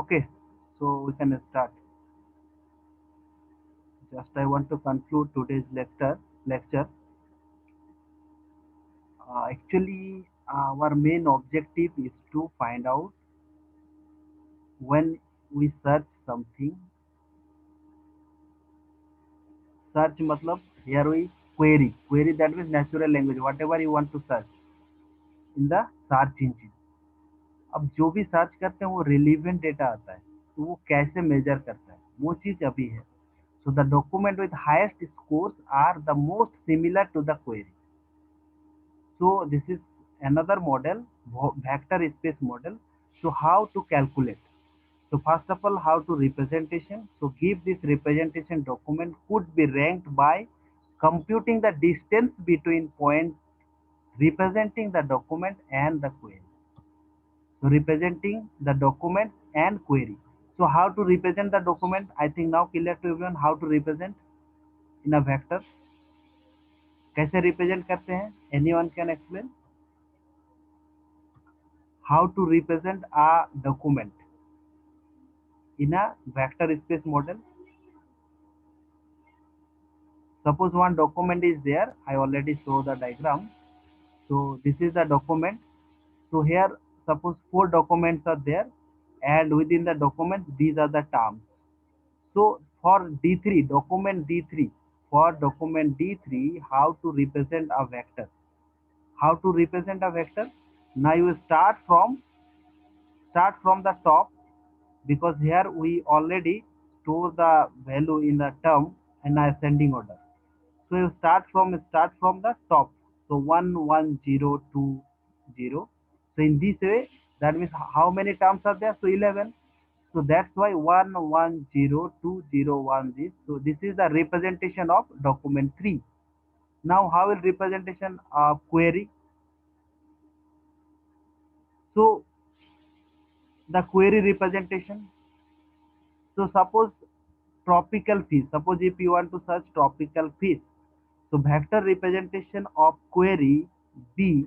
Okay, so we can start. Just I want to conclude today's lecture. Actually, our main objective is to find out when we search something. Search मतलब here we query. Query that means natural language. Whatever you want to search in the search engine. अब जो भी search करते हैं वो relevant data आता है, तो वो कैसे मेजर करता है वो चीज अभी है. So the document with highest scores are the most similar to the query. So this is another model, vector space model. So how to calculate? So first of all, how to representation? So give this representation document could be ranked by computing the distance between points representing the document and the query. So representing the document and query. So how to represent the document? I think now clear to everyone how to represent in a vector. कैसे represent करते हैं? Anyone can explain? How to represent a document in a vector space model. Suppose one document is there. I already show the diagram. So this is the document. So here suppose four documents are there, and within the document these are the terms. So for D3 document D3, for document D3, how to represent a vector? How to represent a vector? Now you start from the top, because here we already store the value in the term in ascending order. So you start from the top. So 1 1 0 2 0. So in this way, that means how many terms are there? So 11. So that's why 1 1 0 2 0 1 this. So this is the representation of document 3. Now how will representation of query? So the query representation. So suppose tropical fish. Suppose if you want to search tropical fish. So vector representation of query B.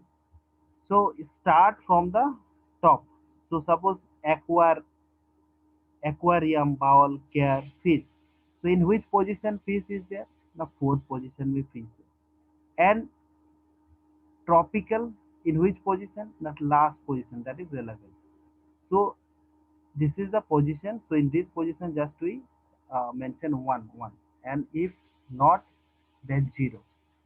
So start from the top. So suppose aquarium, bowl, care, fish. So in which position fish is there? The fourth position we fish. And tropical in which position? That last position, that is relevant. So this is the position. So in this position just we mention 1 1, and if not then 0.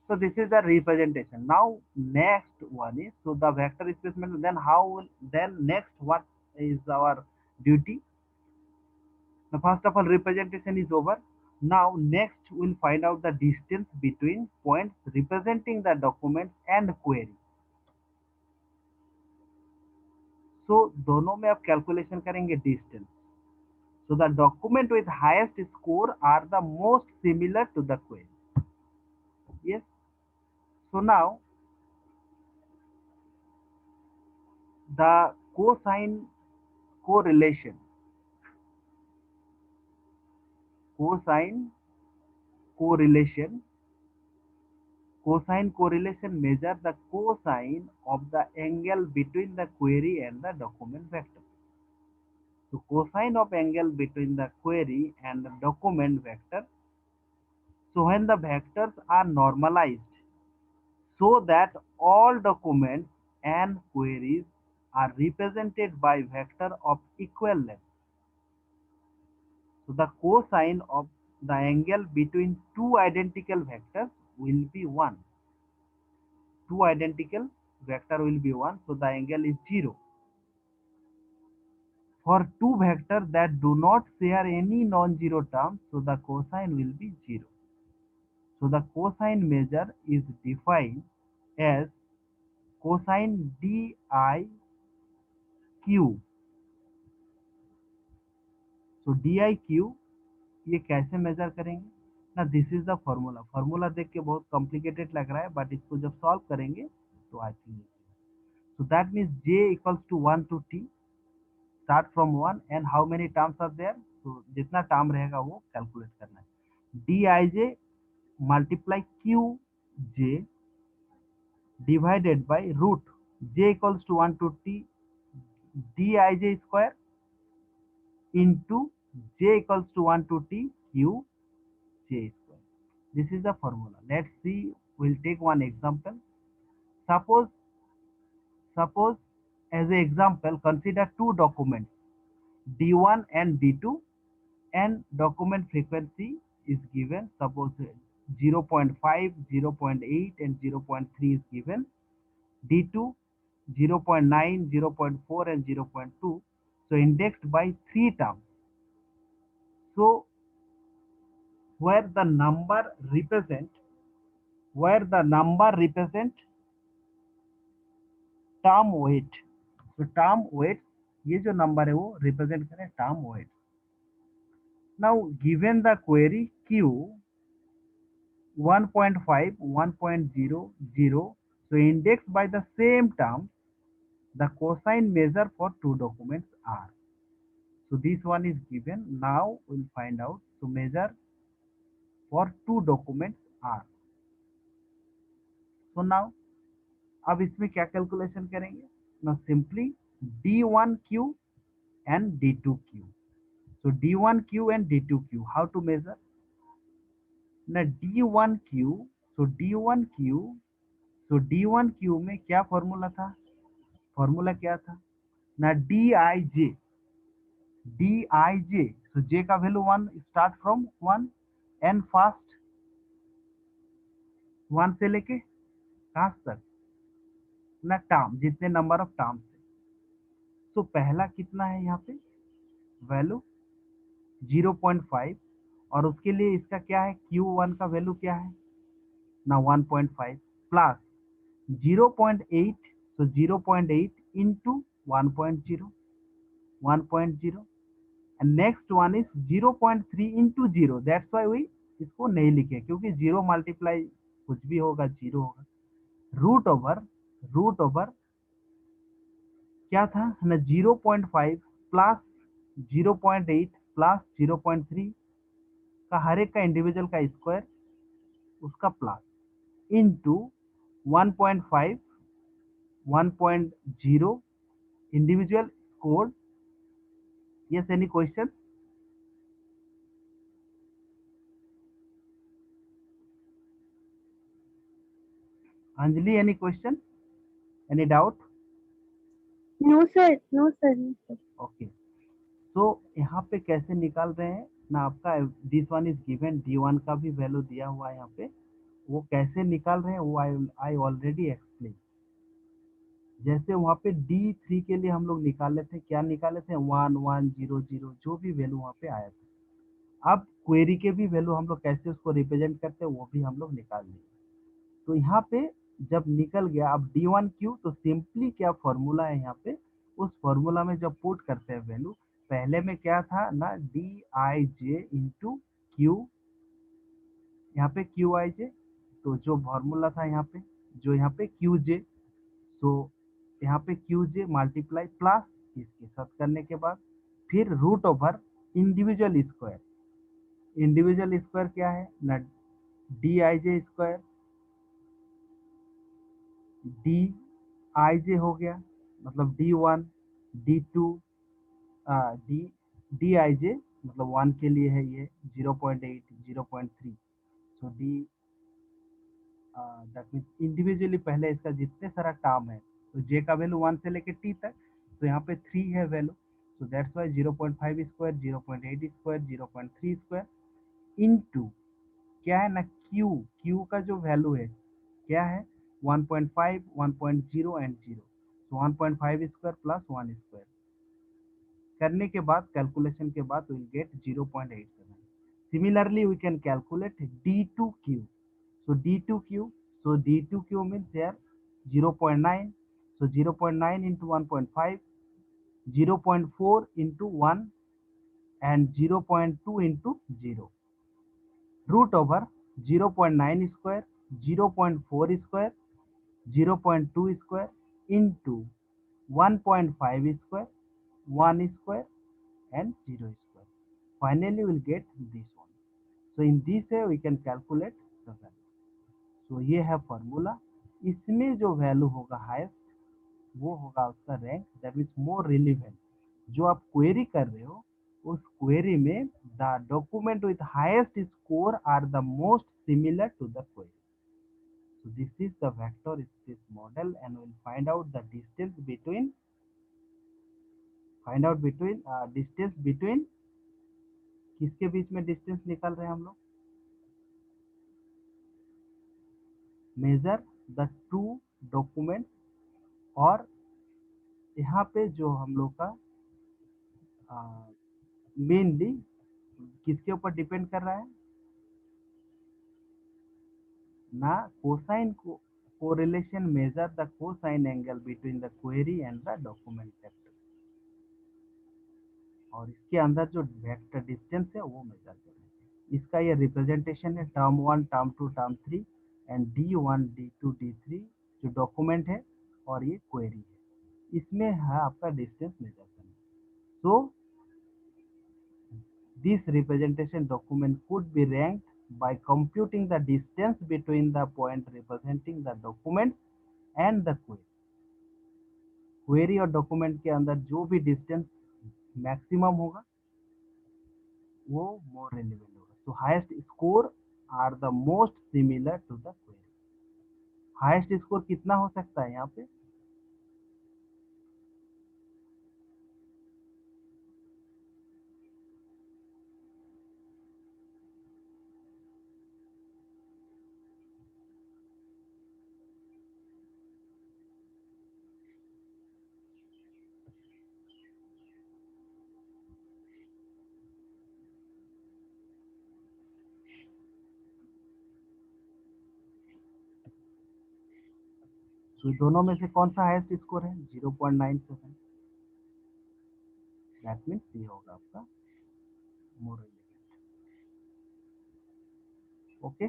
So this is the representation. Now next one is, so the vector displacement, then how will, then next what is our duty? Now first of all representation is over. Now next we'll find out the distance between points representing the document and query. So दोनों में आप calculation करेंगे distance. So the document with highest score are the most similar to the query. Yes. So now the cosine correlation. Cosine correlation. Cosine correlation measure the cosine of the angle between the query and the document vector. So cosine of angle between the query and the document vector. So when the vectors are normalized so that all documents and queries are represented by vector of equal length. So the cosine of the angle between two identical vectors will be 1. Two identical vector will be 1, so the angle is 0. For two vectors that do not share any non-zero term, so the cosine will be 0. So the cosine measure is defined as cosine DIQ. So DIQ ये कैसे major करेंगे ना? This is the formula. Formula देख के बहुत complicated लग रहा है, बट इसको जब सॉल्व करेंगे तो I think. So that means J equals to 1 to T. Start from 1 and how many terms are there? So जितना टर्म रहेगा वो कैलकुलेट करना है. Dij multiply Qj divided by root J equals to 1 to T Dij square. into j equals to 1 to t q j square. This is the formula. Let's see, we'll take one example. Suppose, suppose as an example, consider two documents D1 and D2, and document frequency is given. Suppose 0.5, 0.8 and 0.3 is given. D2 0.9, 0.4 and 0.2. So indexed by three terms. So where the number represent, term weight, तो term weight, ये जो number है वो represent करें term weight. Now given the query q 1.5, 1.00, so indexed by the same term, the cosine measure for two documents are. So this one is given. Now we'll find out. So measure for two documents are. So now अब इसमें क्या calculation करेंगे? Now simply D1Q and D2Q. So D1Q and D2Q, how to measure? Now D1Q, so D1Q में क्या formula था? Formula क्या था ना? Dij, so j का value 1, start from 1 and fast 1 से लेके कहां तक ना? टर्म, जितने नंबर ऑफ टर्म्स है. तो पहला कितना है यहाँ पे वैल्यू 0.5, और उसके लिए इसका क्या है? Q1 का वैल्यू क्या है ना? 1.5 plus 0.8, so 0.8 into 1.0, 1.0, and next one is 0.3 into 0. That's why we इसको नहीं लिखे, क्योंकि 0 मल्टीप्लाई कुछ भी होगा 0 होगा. रूट ओवर क्या था ना? 0.5 प्लस 0.8 प्लस 0.3 का हर एक का इंडिविजुअल का स्क्वायर, उसका plus into 1.5, 1.0 individual code. Yes, any question? Anjali, any question, any doubt? No sir, no sir, no sir. Okay, तो यहाँ पे कैसे निकाल रहे हैं ना? आपका this one is given, D1 का भी वैल्यू दिया हुआ है यहाँ पे. वो कैसे निकाल रहे हैं वो आई ऑलरेडी एक्सप्लेन. जैसे वहाँ पे D3 के लिए हम लोग निकाले थे, क्या निकाले थे? 1, 1, 0, 0, जो भी वैल्यू वहाँ पे आया था. अब क्वेरी के भी वैल्यू हम लोग कैसे उसको रिप्रेजेंट करते हैं वो भी हम लोग निकाल लिए. तो यहाँ पे जब निकल गया अब D1Q, तो सिंपली क्या फॉर्मूला है यहाँ पे? उस फॉर्मूला में जब पुट करते हैं वैल्यू, पहले में क्या था ना? Dij इंटू क्यू, यहाँ पे Qij, तो जो फॉर्मूला था यहाँ पे, जो यहाँ पे Qj, तो यहाँ पे Qj मल्टीप्लाई प्लस इसके साथ करने के बाद फिर root over individual square. Individual square क्या है ना? Dij स्क्वायर, Dij हो गया, मतलब D1, D2, Dij मतलब 1 के लिए है ये 0.8, 0.3. सो डी दैट मीन्स इंडिविजुअली पहले इसका जितने सारा टर्म है, तो j का वैल्यू 1 से लेके t तक, तो यहाँ पे 3 है value. So that's why 0.5 square, 0.8 square, 0.3 square into क्या है ना? q का जो वैल्यू है क्या है? 1.5, 1.0 and 0. So 1.5 square plus 1 square करने के बाद, कैलकुलेशन के बाद will get 0.87. Similarly, we can calculate D2Q. So D2Q, means here 0.9. So 0.9 into 1.5, 0.4 into 1 and 0.2 into 0. Root over 0.9 square, 0.4 square, 0.2 square into 1.5 square, 1 square and 0 square. Finally, we'll get this one. So in this way, we can calculate the value. So ये है formula. इसमें जो value होगा highest, वो होगा उसका rank, that means more relevant. जो आप क्वेरी कर रहे हो उस क्वेरी में the document with highest score are the most similar to the query. So this is the vector space model, and we'll find out the distance between distance between किसके बीच में distance निकाल रहे हैं हम लोग. Measure the two document. और यहाँ पे जो हम लोग का मेनली किसके ऊपर डिपेंड कर रहा है ना. Cosine correlation measure the cosine angle between the query and the document vector. और इसके अंदर जो वेक्टर डिस्टेंस है वो मेजर कर रहे हैं. इसका ये रिप्रेजेंटेशन है term 1 term 2 term 3 and D1 D2 D3 जो डॉक्यूमेंट है और ये क्वेरी है. इसमें है आपका डिस्टेंस मेजर करना. सो this representation document could be ranked by computing the distance between the point representing the document and the query. Query और डॉक्यूमेंट के अंदर जो भी डिस्टेंस मैक्सिमम होगा वो मोर रेलिवेंट होगा. So highest score are the most similar to the query. Highest score कितना हो सकता है यहाँ पे. तो दोनों में से कौन सा हाईएस्ट स्कोर है 0.97. दैट मीन्स ये होगा आपका more relevant. Okay.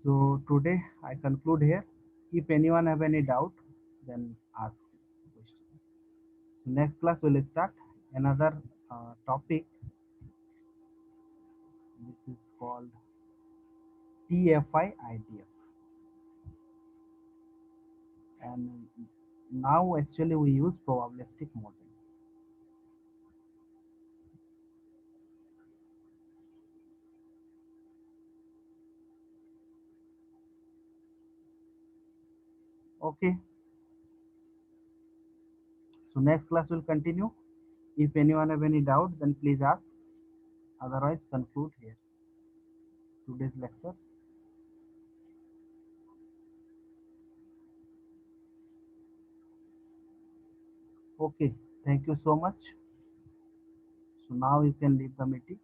So today I conclude here. If anyone have any doubt, then ask question. Next class we'll start another topic. This is called TFI IDF. And now actually we use probabilistic model. Okay. So next class will continue. If anyone have any doubt, then please ask. Otherwise, conclude here today's lecture. Okay. Thank you so much. So now you can leave the meeting.